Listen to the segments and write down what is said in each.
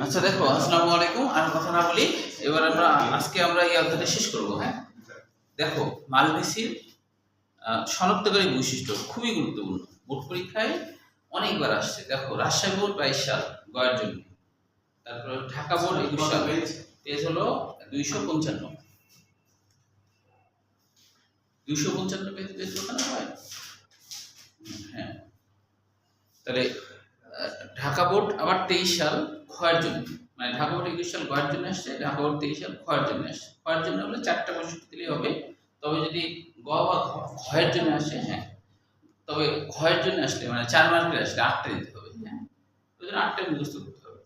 আচ্ছা দেখো, আসসালামু আলাইকুম। আর কথা না বলি, এবার আজকে আমরা এই অধ্যায়টা শেষ করব। হ্যাঁ, দেখো, মালভেসির শনাক্তকারী বৈশিষ্ট্য খুবই গুরুত্বপূর্ণ। বোর্ড পরীক্ষায় অনেকবার আসছে। দেখো, রাজশাহী বোর্ড 22 সাল গয়ের জন্য, তারপরে ঢাকা বোর্ড 21 সাল, পেজ হলো 255 পেজ ওখানে হয়। হ্যাঁ, তাহলে ঢাকা বোর্ড আবার 23 সাল ক্ষয়ের জন্য, মানে ঢাকা বোর্ড 21 সাল গয়ের জন্য আসছে, ঢাকা বোর্ড 23 সাল ক্ষয়ের জন্য আসছে। ক্ষয়ের জন্য হলে 4টা বৈশিষ্ট্য দিলেই হবে। তবে যদি গ বা ক্ষয়ের জন্য আসে, হ্যাঁ, তবে ক্ষয়ের জন্য আসলে মানে 4 মার্কের আসলে 8টা দিতে হবে। হ্যাঁ, ওই জন্য 8টা মুখস্থ করতে হবে।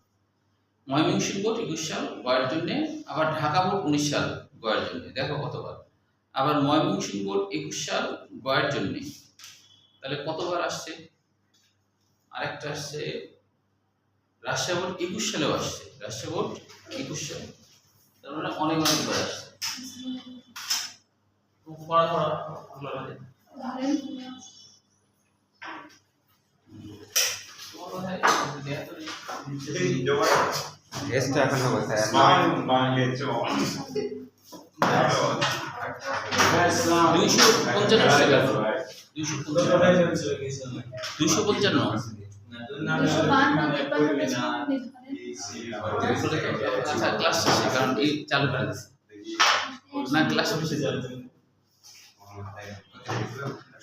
ময়মনসিংহ বোর্ড 21 সাল গয়ের জন্য, আবার ঢাকা বোর্ড 19 সাল গয়ের জন্য। দেখো কতবার। আবার ময়মনসিংহ বোর্ড 21 সাল গয়ের জন্য, তাহলে কতবার আসছে? আরেকটা আসছে রাজশাহী বোর্ড 21 সালেও আসছে। রাজশাহী বোর্ড 21 সালে, তার মানে অনেকবার আসছে। Esto এখন হবে স্যার। 255 ক্লাস শেষে, কারণ এই চালু করে দিচ্ছে না, ক্লাস শেষে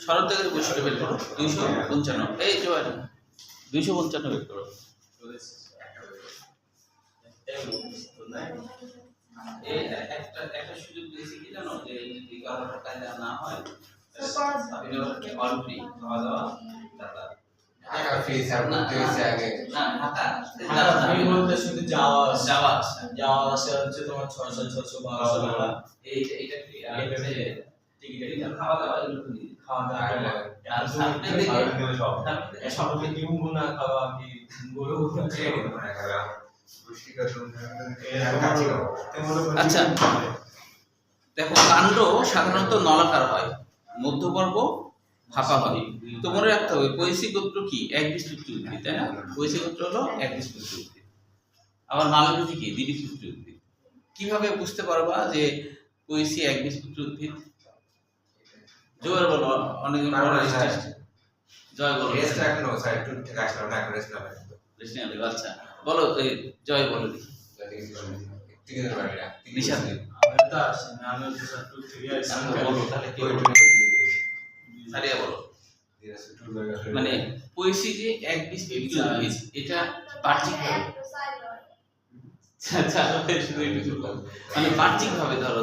শরতের বৈশিষ্ট্য বের করো। 255, এই যে 255 বের করো। একটা সুযোগ দিয়েছি কি জানো, যে যদি কারো কায়দা না হয় আপনি অলরেডি খাওয়া দাওয়া দাদা ফ্রি স্যার বলতে হয়েছে আগে। না ঢাকা ফ্রি বলতে শুধু যাওয়া যাওয়া আসা হচ্ছে তোমার 600-612 টাকা। এইটা ফ্রি। আর টিকিট খাওয়া দাওয়া এগুলো ফ্রি। খাওয়া দাওয়া আর সামনে দিকে সবাই কি মুনা খাওয়া কি গরু আচ্ছা দেখো, কাণ্ড সাধারণত নলাকার হয়, মধ্যপর্ব ফাঁপা হয়। তো মনে রাখতে হবে পৈশিক গোত্র কি? একবীজপত্রী উদ্ভিদ, তাই না? পৈশিক গোত্র হলো একবীজপত্রী উদ্ভিদ। আবার মালভেসি কি? দ্বিবীজপত্রী উদ্ভিদ। কিভাবে বুঝতে পারবা যে পৈশি একবীজপত্রী উদ্ভিদ? জোয়ার বলো, অনেকদিন পর জয় বলো। রেস্ট রাখনো স্যার, একটু ঠিক আসলো না, এখন রেস্ট না ভাই। রেস্ট নিয়ে নেবে। আচ্ছা বলো, জয় বলো দেখি। ঠিক আছে ভাই, নিশাদ তা আসে না, আমি তো স্যার টু থেকে আসছি। বলো তাহলে কি বলো? সারিয়া বলো। মানে পৈশি যে একবীজপত্রী উদ্ভিদ, এটা বাহ্যিক ভাবে, মানে বাহ্যিক ভাবে ধরো